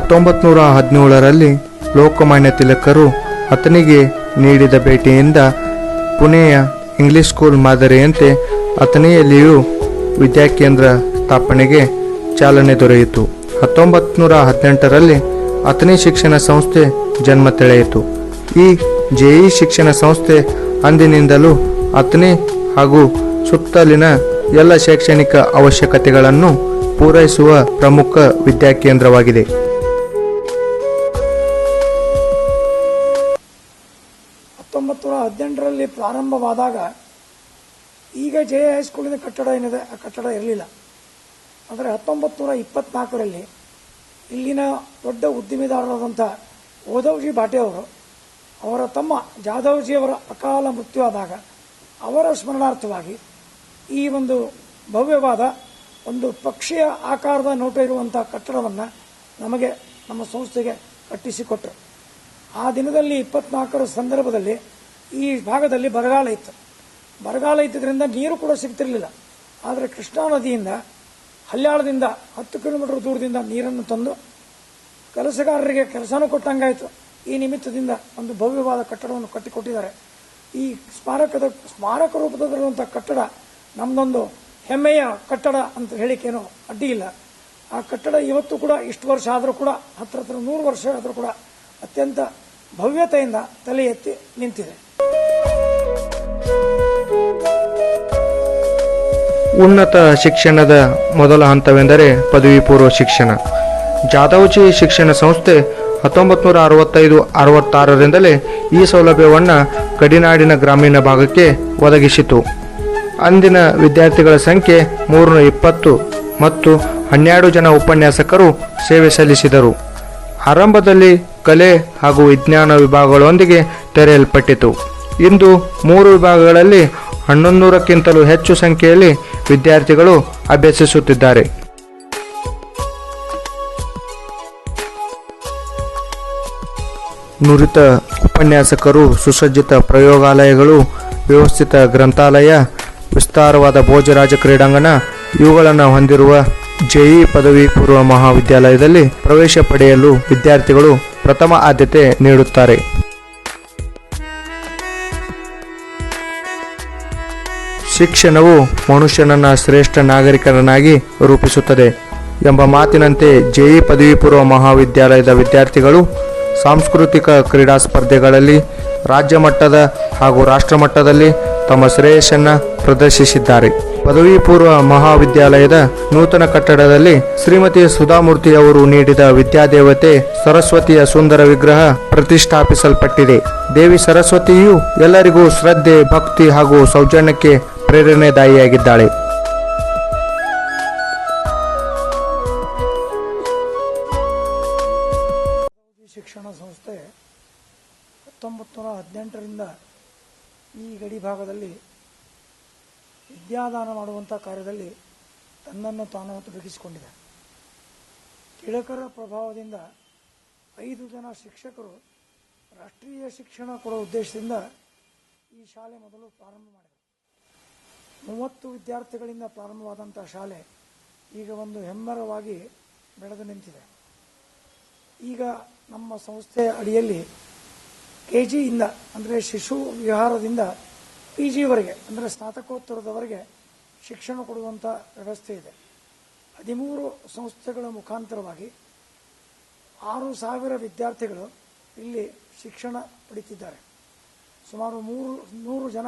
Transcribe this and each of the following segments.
1917ರಲ್ಲಿ ಲೋಕಮಾನ್ಯ ತಿಲಕರು ಅಥಣಿಗೆ ನೀಡಿದ ಭೇಟಿಯಿಂದ ಪುಣೆಯ English school ಮಾದರಿಯಂತೆ ಅಥಣಿಯಲ್ಲಿಯೂ ವಿದ್ಯಾಕೇಂದ್ರ ಸ್ಥಾಪನೆಗೆ ಚಾಲನೆ ದೊರೆಯಿತು. 1918ರಲ್ಲಿ ಅಥಣಿ ಶಿಕ್ಷಣ ಸಂಸ್ಥೆ ಜನ್ಮ ತಳೆಯಿತು. ಈ ಜೆಇ ಶಿಕ್ಷಣ ಸಂಸ್ಥೆ ಅಂದಿನಿಂದಲೂ ಅಥಣಿ ಹಾಗೂ ಸುತ್ತಲಿನ ಎಲ್ಲ ಶೈಕ್ಷಣಿಕ ಅವಶ್ಯಕತೆಗಳನ್ನು ಪೂರೈಸುವ ಪ್ರಮುಖ ವಿದ್ಯಾಕೇಂದ್ರವಾಗಿದೆ. 1918ರಲ್ಲಿ ಪ್ರಾರಂಭವಾದಾಗ ಈಗ ಜೆಇ ಹೈಸ್ಕೂಲಿನ ಕಟ್ಟಡ ಏನಿದೆ ಆ ಕಟ್ಟಡ ಇರಲಿಲ್ಲ. ಆದರೆ 1924ರಲ್ಲಿ ಇಲ್ಲಿನ ದೊಡ್ಡ ಉದ್ದಿಮೆದಾರರಾದಂಥ ಓಧವ್ಜಿ ಭಾಟೆ ಅವರು ಅವರ ತಮ್ಮ ಜಾಧವ್ಜಿಯವರ ಅಕಾಲ ಮೃತ್ಯುವಾದಾಗ ಅವರ ಸ್ಮರಣಾರ್ಥವಾಗಿ ಈ ಒಂದು ಭವ್ಯವಾದ ಒಂದು ಪಕ್ಷಿಯ ಆಕಾರದ ನೋಟ ಇರುವಂಥ ಕಟ್ಟಡವನ್ನು ನಮಗೆ ನಮ್ಮ ಸಂಸ್ಥೆಗೆ ಕಟ್ಟಿಸಿಕೊಟ್ಟರು. ಆ ದಿನದಲ್ಲಿ 24ರ ಸಂದರ್ಭದಲ್ಲಿ ಈ ಭಾಗದಲ್ಲಿ ಬರಗಾಲ ಇತ್ತು. ಬರಗಾಲ ಇದ್ದಿದ್ದರಿಂದ ನೀರು ಕೂಡ ಸಿಗ್ತಿರಲಿಲ್ಲ. ಆದರೆ ಕೃಷ್ಣಾ ನದಿಯಿಂದ ಹಲ್ಯಾಳದಿಂದ 10 ಕಿಲೋಮೀಟರ್ ದೂರದಿಂದ ನೀರನ್ನು ತಂದು ಕೆಲಸಗಾರರಿಗೆ ಕೆಲಸನೂ ಕೊಟ್ಟಂಗಾಯಿತು. ಈ ನಿಮಿತ್ತದಿಂದ ಒಂದು ಭವ್ಯವಾದ ಕಟ್ಟಡವನ್ನು ಕಟ್ಟಿಕೊಟ್ಟಿದ್ದಾರೆ. ಈ ಸ್ಮಾರಕ ರೂಪದಲ್ಲಿರುವಂಥ ಕಟ್ಟಡ ನಮ್ಮದೊಂದು ಹೆಮ್ಮೆಯ ಕಟ್ಟಡ ಅಂತ ಹೇಳಿಕೇನೋ ಅಡ್ಡಿ ಇಲ್ಲ. ಆ ಕಟ್ಟಡ ಇವತ್ತು ಕೂಡ ಇಷ್ಟು ವರ್ಷ ಆದರೂ ಕೂಡ ಹತ್ರ 100 ವರ್ಷ ಆದರೂ ಕೂಡ ಅತ್ಯಂತ ಭವ್ಯತೆಯಿಂದ ತಲೆ ಎತ್ತಿ ನಿಂತಿದೆ. ಉನ್ನತ ಶಿಕ್ಷಣದ ಮೊದಲ ಹಂತವೆಂದರೆ ಪದವಿ ಪೂರ್ವ ಶಿಕ್ಷಣ. ಜಾಧವ್ಜಿ ಶಿಕ್ಷಣ ಸಂಸ್ಥೆ 1965-66ರಿಂದಲೇ ಈ ಸೌಲಭ್ಯವನ್ನು ಗಡಿನಾಡಿನ ಗ್ರಾಮೀಣ ಭಾಗಕ್ಕೆ ಒದಗಿಸಿತು. ಅಂದಿನ ವಿದ್ಯಾರ್ಥಿಗಳ ಸಂಖ್ಯೆ 320 ಮತ್ತು 12 ಜನ ಉಪನ್ಯಾಸಕರು ಸೇವೆ ಸಲ್ಲಿಸಿದರು. ಆರಂಭದಲ್ಲಿ ಕಲೆ ಹಾಗೂ ವಿಜ್ಞಾನ ವಿಭಾಗಗಳೊಂದಿಗೆ ತೆರೆಯಲ್ಪಟ್ಟಿತು. ಇಂದು 3 ವಿಭಾಗಗಳಲ್ಲಿ 1100ಕ್ಕಿಂತಲೂ ಹೆಚ್ಚು ಸಂಖ್ಯೆಯಲ್ಲಿ ವಿದ್ಯಾರ್ಥಿಗಳು ಅಭ್ಯಸಿಸುತ್ತಿದ್ದಾರೆ. ನುರಿತ ಉಪನ್ಯಾಸಕರು, ಸುಸಜ್ಜಿತ ಪ್ರಯೋಗಾಲಯಗಳು, ವ್ಯವಸ್ಥಿತ ಗ್ರಂಥಾಲಯ, ವಿಸ್ತಾರವಾದ ಭೋಜರಾಜ ಕ್ರೀಡಾಂಗಣ ಇವುಗಳನ್ನು ಹೊಂದಿರುವ ಜೆಇ ಪದವಿ ಪೂರ್ವ ಮಹಾವಿದ್ಯಾಲಯದಲ್ಲಿ ಪ್ರವೇಶ ಪಡೆಯಲು ವಿದ್ಯಾರ್ಥಿಗಳು ಪ್ರಥಮ ಆದ್ಯತೆ ನೀಡುತ್ತಾರೆ. ಶಿಕ್ಷಣವು ಮನುಷ್ಯನನ್ನು ಶ್ರೇಷ್ಠ ನಾಗರಿಕರನ್ನಾಗಿ ರೂಪಿಸುತ್ತದೆ ಎಂಬ ಮಾತಿನಂತೆ ಜೆಇ ಪದವಿ ಪೂರ್ವ ಮಹಾವಿದ್ಯಾಲಯದ ವಿದ್ಯಾರ್ಥಿಗಳು ಸಾಂಸ್ಕೃತಿಕ ಕ್ರೀಡಾ ಸ್ಪರ್ಧೆಗಳಲ್ಲಿ ರಾಜ್ಯ ಮಟ್ಟದ ಹಾಗೂ ರಾಷ್ಟ್ರ ಮಟ್ಟದಲ್ಲಿ ತಮ್ಮ ಶ್ರೇಯಸ್ಸನ್ನು ಪ್ರದರ್ಶಿಸಿದ್ದಾರೆ. ಪದವಿ ಪೂರ್ವ ಮಹಾವಿದ್ಯಾಲಯದ ನೂತನ ಕಟ್ಟಡದಲ್ಲಿ ಶ್ರೀಮತಿ ಸುಧಾಮೂರ್ತಿ ಅವರು ನೀಡಿದ ವಿದ್ಯಾದೇವತೆ ಸರಸ್ವತಿಯ ಸುಂದರ ವಿಗ್ರಹ ಪ್ರತಿಷ್ಠಾಪಿಸಲ್ಪಟ್ಟಿದೆ. ದೇವಿ ಸರಸ್ವತಿಯು ಎಲ್ಲರಿಗೂ ಶ್ರದ್ಧೆ, ಭಕ್ತಿ ಹಾಗೂ ಸೌಜನ್ಯಕ್ಕೆ ಪ್ರೇರಣೆದಾಯಿಯಾಗಿದ್ದಾಳೆ. ಶಿಕ್ಷಣ ಸಂಸ್ಥೆ 1918ರಿಂದ ಈ ಗಡಿ ಭಾಗದಲ್ಲಿ ವಿದ್ಯಾದಾನ ಮಾಡುವಂಥ ಕಾರ್ಯದಲ್ಲಿ ತನ್ನನ್ನು ತಾನು ತೊಡಗಿಸಿಕೊಂಡಿದೆ. ತಿಲಕರ ಪ್ರಭಾವದಿಂದ 5 ಜನ ಶಿಕ್ಷಕರು ರಾಷ್ಟ್ರೀಯ ಶಿಕ್ಷಣ ಕೊಡುವ ಉದ್ದೇಶದಿಂದ ಈ ಶಾಲೆ ಮೊದಲು ಪ್ರಾರಂಭ ಮಾಡಿದರು. 30 ವಿದ್ಯಾರ್ಥಿಗಳಿಂದ ಪ್ರಾರಂಭವಾದಂಥ ಶಾಲೆ ಈಗ ಒಂದು ಹೆಮ್ಮರವಾಗಿ ಬೆಳೆದು ನಿಂತಿದೆ. ಈಗ ನಮ್ಮ ಸಂಸ್ಥೆಯ ಅಡಿಯಲ್ಲಿ KGಯಿಂದ ಅಂದರೆ ಶಿಶು ವಿಹಾರದಿಂದ PGವರೆಗೆ ಅಂದರೆ ಸ್ನಾತಕೋತ್ತರದವರೆಗೆ ಶಿಕ್ಷಣ ಕೊಡುವಂಥ ವ್ಯವಸ್ಥೆ ಇದೆ. 13 ಸಂಸ್ಥೆಗಳ ಮುಖಾಂತರವಾಗಿ 6,000 ವಿದ್ಯಾರ್ಥಿಗಳು ಇಲ್ಲಿ ಶಿಕ್ಷಣ ಪಡಿತಿದ್ದಾರೆ. ಸುಮಾರು 300 ಜನ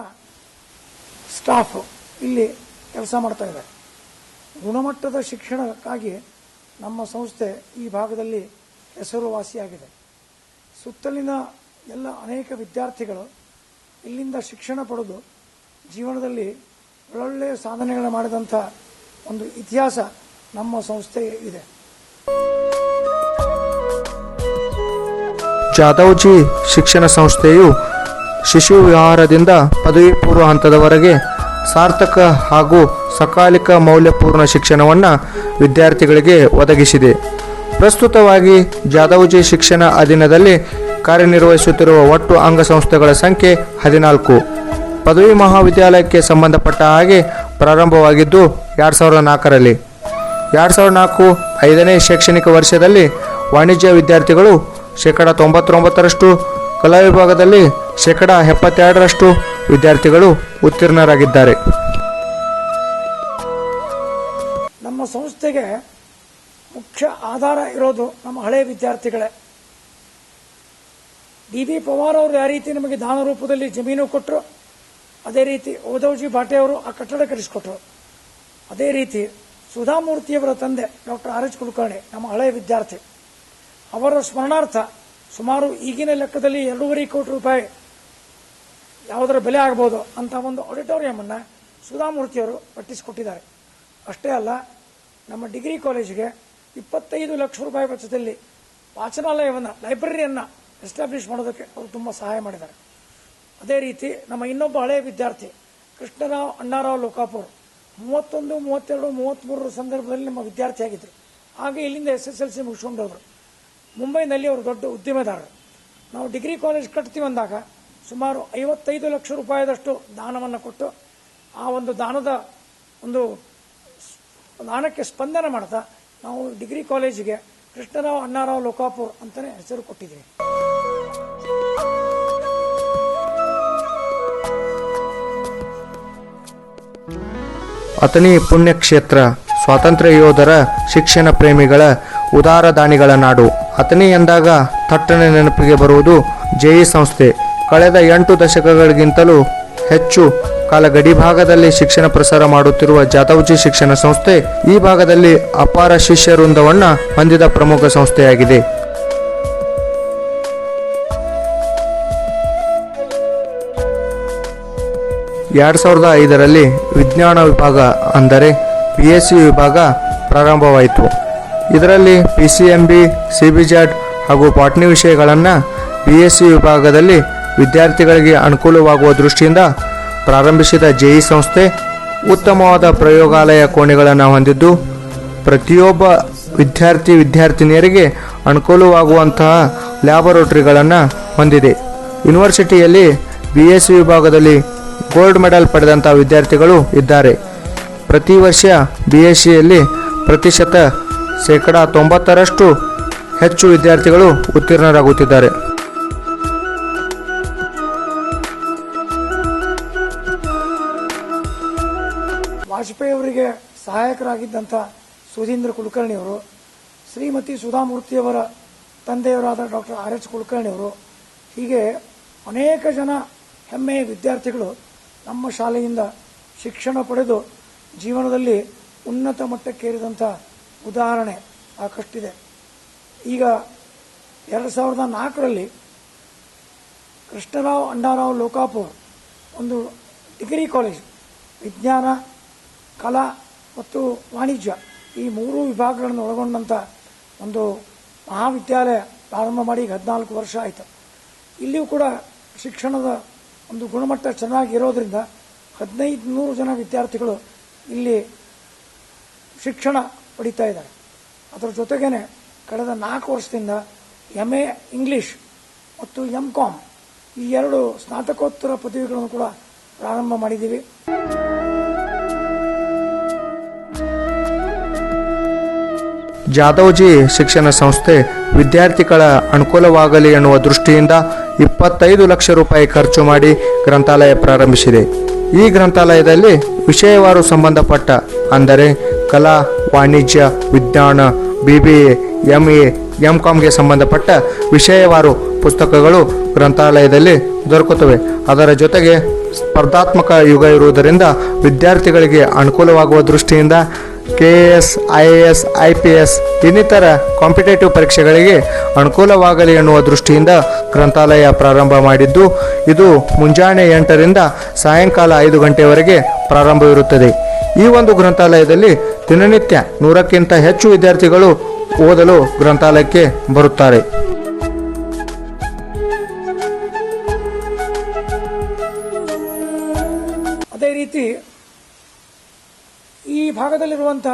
ಸ್ಟಾಫ್ ಇಲ್ಲಿ ಕೆಲಸ ಮಾಡ್ತಾ ಇದ್ದಾರೆ. ಗುಣಮಟ್ಟದ ಶಿಕ್ಷಣಕ್ಕಾಗಿ ನಮ್ಮ ಸಂಸ್ಥೆ ಈ ಭಾಗದಲ್ಲಿ ಹೆಸರುವಾಸಿಯಾಗಿದೆ. ಸುತ್ತಲಿನ ಎಲ್ಲ ಅನೇಕ ವಿದ್ಯಾರ್ಥಿಗಳು ಇಲ್ಲಿಂದ ಶಿಕ್ಷಣ ಪಡೆದು ಜೀವನದಲ್ಲಿ ಒಳ್ಳೊಳ್ಳೆಯ ಸಾಧನೆಗಳನ್ನು ಮಾಡಿದಂಥ ಒಂದು ಇತಿಹಾಸ ನಮ್ಮ ಸಂಸ್ಥೆ ಇದೆ. ಜಾಧವ್ಜಿ ಶಿಕ್ಷಣ ಸಂಸ್ಥೆಯು ಶಿಶು ವಿಹಾರದಿಂದ ಪದವಿ ಪೂರ್ವ ಹಂತದವರೆಗೆ ಸಾರ್ಥಕ ಹಾಗೂ ಸಕಾಲಿಕ ಮೌಲ್ಯಪೂರ್ಣ ಶಿಕ್ಷಣವನ್ನು ವಿದ್ಯಾರ್ಥಿಗಳಿಗೆ ಒದಗಿಸಿದೆ. ಪ್ರಸ್ತುತವಾಗಿ ಜಾಧವ್ಜಿ ಶಿಕ್ಷಣ ಅಧೀನದಲ್ಲಿ ಕಾರ್ಯನಿರ್ವಹಿಸುತ್ತಿರುವ ಒಟ್ಟು ಅಂಗಸಂಸ್ಥೆಗಳ ಸಂಖ್ಯೆ 14. ಪದವಿ ಮಹಾವಿದ್ಯಾಲಯಕ್ಕೆ ಸಂಬಂಧಪಟ್ಟ ಹಾಗೆ ಪ್ರಾರಂಭವಾಗಿದ್ದು 2004ರಲ್ಲಿ. 2004-5ನೇ ಶೈಕ್ಷಣಿಕ ವರ್ಷದಲ್ಲಿ ವಾಣಿಜ್ಯ ವಿದ್ಯಾರ್ಥಿಗಳು 99%, ಕಲಾ ವಿಭಾಗದಲ್ಲಿ 72% ವಿದ್ಯಾರ್ಥಿಗಳು ಉತ್ತೀರ್ಣರಾಗಿದ್ದಾರೆ. ನಮ್ಮ ಸಂಸ್ಥೆಗೆ ಮುಖ್ಯ ಆಧಾರ ಇರೋದು ನಮ್ಮ ಹಳೆಯ ವಿದ್ಯಾರ್ಥಿಗಳೇ. ಡಿ.ಬಿ. ಪವಾರ್ ಅವರು ಯಾವ ರೀತಿ ನಮಗೆ ದಾನ ರೂಪದಲ್ಲಿ ಜಮೀನು ಕೊಟ್ಟರು, ಅದೇ ರೀತಿ ಓದವ್ಜಿ ಭಾಟೆ ಅವರು ಆ ಕಟ್ಟಡ ಕರೆಸಿಕೊಟ್ರು. ಅದೇ ರೀತಿ ಸುಧಾಮೂರ್ತಿಯವರ ತಂದೆ ಡಾಕ್ಟರ್ ಆರ್ ಎಚ್ ಕುಲಕರ್ಣಿ ನಮ್ಮ ಹಳೆಯ ವಿದ್ಯಾರ್ಥಿ, ಅವರ ಸ್ಮರಣಾರ್ಥ ಸುಮಾರು ಈಗಿನ ಲೆಕ್ಕದಲ್ಲಿ 2.5 ಕೋಟಿ ರೂಪಾಯಿ ಯಾವುದರ ಬೆಲೆ ಆಗ್ಬೋದು ಅಂತ ಒಂದು ಆಡಿಟೋರಿಯಂ ಸುಧಾಮೂರ್ತಿಯವರು ಕಟ್ಟಿಸಿಕೊಟ್ಟಿದ್ದಾರೆ. ಅಷ್ಟೇ ಅಲ್ಲ, ನಮ್ಮ ಡಿಗ್ರಿ ಕಾಲೇಜಿಗೆ 25 ಲಕ್ಷ ರೂಪಾಯಿ ವೆಚ್ಚದಲ್ಲಿ ವಾಚನಾಲಯವನ್ನು, ಲೈಬ್ರರಿಯನ್ನು ಎಸ್ಟಾಬ್ಲಿಷ್ ಮಾಡೋದಕ್ಕೆ ಅವರು ತುಂಬ ಸಹಾಯ ಮಾಡಿದ್ದಾರೆ. ಅದೇ ರೀತಿ ನಮ್ಮ ಇನ್ನೊಬ್ಬ ಹಳೆಯ ವಿದ್ಯಾರ್ಥಿ ಕೃಷ್ಣರಾವ್ ಅಣ್ಣಾರಾವ್ ಲೋಕಾಪುರ್ 31, 32, 33 ಸಂದರ್ಭದಲ್ಲಿ ನಮ್ಮ ವಿದ್ಯಾರ್ಥಿಯಾಗಿದ್ದರು. ಹಾಗೆ ಇಲ್ಲಿಂದ SSLC ಮುಗಿಸ್ಕೊಂಡವರು. ಮುಂಬೈನಲ್ಲಿ ಅವರು ದೊಡ್ಡ ಉದ್ಯಮೆದಾರರು. ನಾವು ಡಿಗ್ರಿ ಕಾಲೇಜ್ ಕಟ್ತೀವಿ ಅಂದಾಗ ಸುಮಾರು 55 ಲಕ್ಷ ರೂಪಾಯಿದಷ್ಟು ದಾನವನ್ನು ಕೊಟ್ಟು ಆ ಒಂದು ದಾನಕ್ಕೆ ಸ್ಪಂದನ ಮಾಡ್ತಾ ನಾವು ಡಿಗ್ರಿ ಕಾಲೇಜಿಗೆ ಕೃಷ್ಣರಾವ್ ಅಣ್ಣಾರಾವ್ ಲೋಕಾಪುರ್ ಅಂತಲೇ ಹೆಸರು ಕೊಟ್ಟಿದ್ದೀವಿ. ಅಥಣಿ ಪುಣ್ಯಕ್ಷೇತ್ರ ಸ್ವಾತಂತ್ರ್ಯ ಯೋಧರ, ಶಿಕ್ಷಣ ಪ್ರೇಮಿಗಳ, ಉದಾರ ದಾನಿಗಳ ನಾಡು. ಅಥಣಿ ಎಂದಾಗ ಥಟ್ಟನೆ ನೆನಪಿಗೆ ಬರುವುದು ಜೆಇ ಸಂಸ್ಥೆ. ಕಳೆದ 8 ದಶಕಗಳಿಗಿಂತಲೂ ಹೆಚ್ಚು ಕಾಲ ಗಡಿ ಭಾಗದಲ್ಲಿ ಶಿಕ್ಷಣ ಪ್ರಸಾರ ಮಾಡುತ್ತಿರುವ ಜಾದವ್ಜಿ ಶಿಕ್ಷಣ ಸಂಸ್ಥೆ ಈ ಭಾಗದಲ್ಲಿ ಅಪಾರ ಶಿಷ್ಯ ವೃಂದವನ್ನು ಹೊಂದಿದ ಪ್ರಮುಖ ಸಂಸ್ಥೆಯಾಗಿದೆ. 2005ರಲ್ಲಿ ವಿಜ್ಞಾನ ವಿಭಾಗ ಅಂದರೆ PSC ವಿಭಾಗ ಪ್ರಾರಂಭವಾಯಿತು. ಇದರಲ್ಲಿ PCMB, CBZ ಹಾಗೂ ಬಾಟನಿ ವಿಷಯಗಳನ್ನು BSc ವಿಭಾಗದಲ್ಲಿ ವಿದ್ಯಾರ್ಥಿಗಳಿಗೆ ಅನುಕೂಲವಾಗುವ ದೃಷ್ಟಿಯಿಂದ ಪ್ರಾರಂಭಿಸಿದ ಜೆಇ ಸಂಸ್ಥೆ ಉತ್ತಮವಾದ ಪ್ರಯೋಗಾಲಯ ಕೋಣೆಗಳನ್ನು ಹೊಂದಿದ್ದು ಪ್ರತಿಯೊಬ್ಬ ವಿದ್ಯಾರ್ಥಿನಿಯರಿಗೆ ಅನುಕೂಲವಾಗುವಂತಹ ಲ್ಯಾಬೊರೇಟರಿಗಳನ್ನು ಹೊಂದಿದೆ. ಯೂನಿವರ್ಸಿಟಿಯಲ್ಲಿ BSc ವಿಭಾಗದಲ್ಲಿ ಗೋಲ್ಡ್ ಮೆಡಲ್ ಪಡೆದಂಥ ವಿದ್ಯಾರ್ಥಿಗಳು ಇದ್ದಾರೆ. ಪ್ರತಿ ವರ್ಷ BScಯಲ್ಲಿ ಪ್ರತಿಶತ 90% ಹೆಚ್ಚು ವಿದ್ಯಾರ್ಥಿಗಳು ಉತ್ತೀರ್ಣರಾಗುತ್ತಿದ್ದಾರೆ. ವಾಜಪೇಯಿ ಅವರಿಗೆ ಸಹಾಯಕರಾಗಿದ್ದಂಥ ಸುಧೀಂದ್ರ ಕುಲಕರ್ಣಿಯವರು, ಶ್ರೀಮತಿ ಸುಧಾಮೂರ್ತಿಯವರ ತಂದೆಯವರಾದ ಡಾಕ್ಟರ್ ಆರ್ ಎಚ್ ಕುಲಕರ್ಣಿಯವರು, ಹೀಗೆ ಅನೇಕ ಜನ ಹೆಮ್ಮೆಯ ವಿದ್ಯಾರ್ಥಿಗಳು ನಮ್ಮ ಶಾಲೆಯಿಂದ ಶಿಕ್ಷಣ ಪಡೆದು ಜೀವನದಲ್ಲಿ ಉನ್ನತ ಮಟ್ಟಕ್ಕೇರಿದಂಥ ಉದಾಹರಣೆ ಸಾಕಷ್ಟಿದೆ. ಈಗ 2004ರಲ್ಲಿ ಕೃಷ್ಣರಾವ್ ಅಣ್ಣಾರಾವ್ ಲೋಕಾಪುರ್ ಒಂದು ಡಿಗ್ರಿ ಕಾಲೇಜ್, ವಿಜ್ಞಾನ, ಕಲಾ ಮತ್ತು ವಾಣಿಜ್ಯ ಈ 3 ವಿಭಾಗಗಳನ್ನು ಒಳಗೊಂಡಂಥ ಒಂದು ಮಹಾವಿದ್ಯಾಲಯ ಪ್ರಾರಂಭ ಮಾಡಿ ಈಗ 14 ವರ್ಷ ಆಯಿತು. ಇಲ್ಲಿಯೂ ಕೂಡ ಶಿಕ್ಷಣದ ಒಂದು ಗುಣಮಟ್ಟ ಚೆನ್ನಾಗಿರೋದ್ರಿಂದ 1500 ಜನ ವಿದ್ಯಾರ್ಥಿಗಳು ಇಲ್ಲಿ ಶಿಕ್ಷಣ ಪಡಿತಾ ಇದ್ದಾರೆ. ಅದರ ಜೊತೆಗೇನೆ ಕಳೆದ 4 ವರ್ಷದಿಂದ MA ಇಂಗ್ಲಿಷ್ ಮತ್ತು MCom ಈ 2 ಸ್ನಾತಕೋತ್ತರ ಪದವಿಗಳನ್ನು ಕೂಡ ಪ್ರಾರಂಭ ಮಾಡಿದ್ದೀವಿ. ಜಾದವ್ಜಿ ಶಿಕ್ಷಣ ಸಂಸ್ಥೆ ವಿದ್ಯಾರ್ಥಿಗಳ ಅನುಕೂಲವಾಗಲಿ ಎನ್ನುವ ದೃಷ್ಟಿಯಿಂದ 25 ಲಕ್ಷ ರೂಪಾಯಿ ಖರ್ಚು ಮಾಡಿ ಗ್ರಂಥಾಲಯ ಪ್ರಾರಂಭಿಸಿದೆ. ಈ ಗ್ರಂಥಾಲಯದಲ್ಲಿ ವಿಷಯವಾರು ಸಂಬಂಧಪಟ್ಟ ಅಂದರೆ ಕಲಾ, ವಾಣಿಜ್ಯ, ವಿಜ್ಞಾನ, BBA, MA, MComಗೆ ಸಂಬಂಧಪಟ್ಟ ವಿಷಯವಾರು ಪುಸ್ತಕಗಳು ಗ್ರಂಥಾಲಯದಲ್ಲಿ ದೊರಕುತ್ತವೆ. ಅದರ ಜೊತೆಗೆ ಸ್ಪರ್ಧಾತ್ಮಕ ಯುಗ ಇರುವುದರಿಂದ ವಿದ್ಯಾರ್ಥಿಗಳಿಗೆ ಅನುಕೂಲವಾಗುವ ದೃಷ್ಟಿಯಿಂದ KS, IAS, IPS ಇನ್ನಿತರ ಕಾಂಪಿಟೇಟಿವ್ ಪರೀಕ್ಷೆಗಳಿಗೆ ಅನುಕೂಲವಾಗಲಿ ಎನ್ನುವ ದೃಷ್ಟಿಯಿಂದ ಗ್ರಂಥಾಲಯ ಪ್ರಾರಂಭ ಮಾಡಿದ್ದು, ಇದು ಮುಂಜಾನೆ 8ರಿಂದ ಸಾಯಂಕಾಲ 5 ಗಂಟೆಯವರೆಗೆ ಪ್ರಾರಂಭವಿರುತ್ತದೆ. ಈ ಒಂದು ಗ್ರಂಥಾಲಯದಲ್ಲಿ ದಿನನಿತ್ಯ 100ಕ್ಕಿಂತ ಹೆಚ್ಚು ವಿದ್ಯಾರ್ಥಿಗಳು ಓದಲು ಗ್ರಂಥಾಲಯಕ್ಕೆ ಬರುತ್ತಾರೆ. ಅದೇ ರೀತಿ ಈ ಭಾಗದಲ್ಲಿರುವಂಥ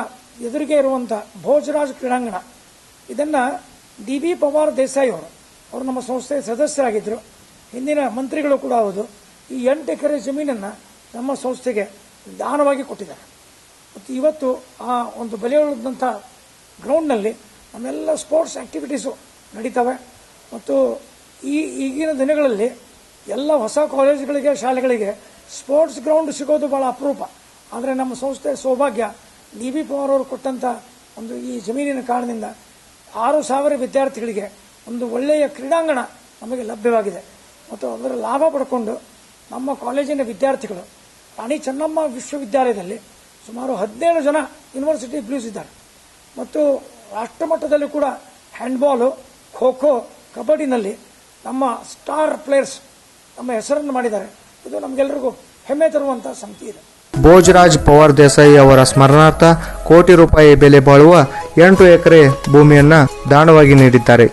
ಎದುರಿಗೆ ಇರುವಂಥ ಭೋಜರಾಜ್ ಕ್ರೀಡಾಂಗಣ, ಇದನ್ನು DB ಪವಾರ್ ದೇಸಾಯಿ ಅವರು ನಮ್ಮ ಸಂಸ್ಥೆಯ ಸದಸ್ಯರಾಗಿದ್ದರು, ಹಿಂದಿನ ಮಂತ್ರಿಗಳು ಕೂಡ ಹೌದು. ಈ 8 ಎಕರೆ ಜಮೀನನ್ನು ನಮ್ಮ ಸಂಸ್ಥೆಗೆ ದಾನವಾಗಿ ಕೊಟ್ಟಿದ್ದಾರೆ. ಮತ್ತು ಇವತ್ತು ಆ ಒಂದು ಬೆಲೆಯುಳ್ಳಂಥ ಗ್ರೌಂಡ್ನಲ್ಲಿ ನಮ್ಮೆಲ್ಲ ಸ್ಪೋರ್ಟ್ಸ್ ಆ್ಯಕ್ಟಿವಿಟೀಸು ನಡೀತವೆ. ಮತ್ತು ಈಗಿನ ದಿನಗಳಲ್ಲಿ ಎಲ್ಲ ಹೊಸ ಕಾಲೇಜುಗಳಿಗೆ ಶಾಲೆಗಳಿಗೆ ಸ್ಪೋರ್ಟ್ಸ್ ಗ್ರೌಂಡ್ ಸಿಗೋದು ಭಾಳ ಅಪರೂಪ. ಆದರೆ ನಮ್ಮ ಸಂಸ್ಥೆ ಸೌಭಾಗ್ಯ DB ಪವಾರ್ ಅವರು ಕೊಟ್ಟಂಥ ಒಂದು ಈ ಜಮೀನಿನ ಕಾರಣದಿಂದ 6,000 ವಿದ್ಯಾರ್ಥಿಗಳಿಗೆ ಒಂದು ಒಳ್ಳೆಯ ಕ್ರೀಡಾಂಗಣ ನಮಗೆ ಲಭ್ಯವಾಗಿದೆ. ಮತ್ತು ಅದರ ಲಾಭ ಪಡ್ಕೊಂಡು ನಮ್ಮ ಕಾಲೇಜಿನ ವಿದ್ಯಾರ್ಥಿಗಳು ರಾಣಿ ಚೆನ್ನಮ್ಮ ವಿಶ್ವವಿದ್ಯಾಲಯದಲ್ಲಿ ಸುಮಾರು 17 ಜನ ಯೂನಿವರ್ಸಿಟಿ ಬ್ಲೂಸ್ ಇದ್ದಾರೆ. ಮತ್ತು ರಾಷ್ಟ್ರಮಟ್ಟದಲ್ಲಿ ಕೂಡ ಹ್ಯಾಂಡ್ಬಾಲು, ಖೋ ಖೋ, ಕಬಡ್ಡಿನಲ್ಲಿ ನಮ್ಮ ಸ್ಟಾರ್ ಪ್ಲೇಯರ್ಸ್ ನಮ್ಮ ಹೆಸರನ್ನು ಮಾಡಿದ್ದಾರೆ. ಇದು ನಮಗೆಲ್ಲರಿಗೂ ಹೆಮ್ಮೆ ತರುವಂಥ ಸಂಗತಿ ಇದೆ. ಭೋಜರಾಜ್ ಪವಾರ್ ದೇಸಾಯಿ ಅವರ ಸ್ಮರಣಾರ್ಥ ಕೋಟಿ ರೂಪಾಯಿ ಬೆಲೆ ಬಾಳುವ 8 ಎಕರೆ ಭೂಮಿಯನ್ನ ದಾನವಾಗಿ ನೀಡಿದ್ದಾರೆ.